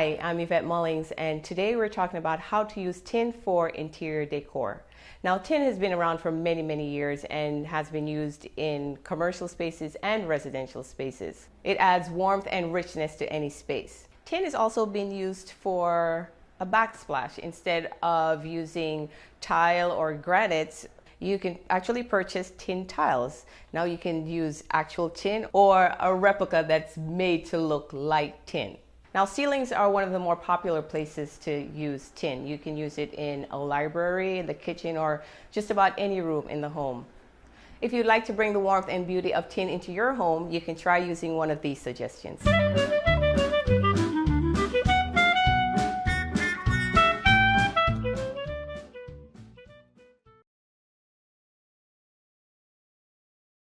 Hi, I'm Yvette Mullings, and today we're talking about how to use tin for interior decor. Now, tin has been around for many, many years and has been used in commercial spaces and residential spaces. It adds warmth and richness to any space. Tin is also been used for a backsplash. Instead of using tile or granite, you can actually purchase tin tiles. Now you can use actual tin or a replica that's made to look like tin. Now, ceilings are one of the more popular places to use tin. You can use it in a library, in the kitchen, or just about any room in the home. If you'd like to bring the warmth and beauty of tin into your home, you can try using one of these suggestions.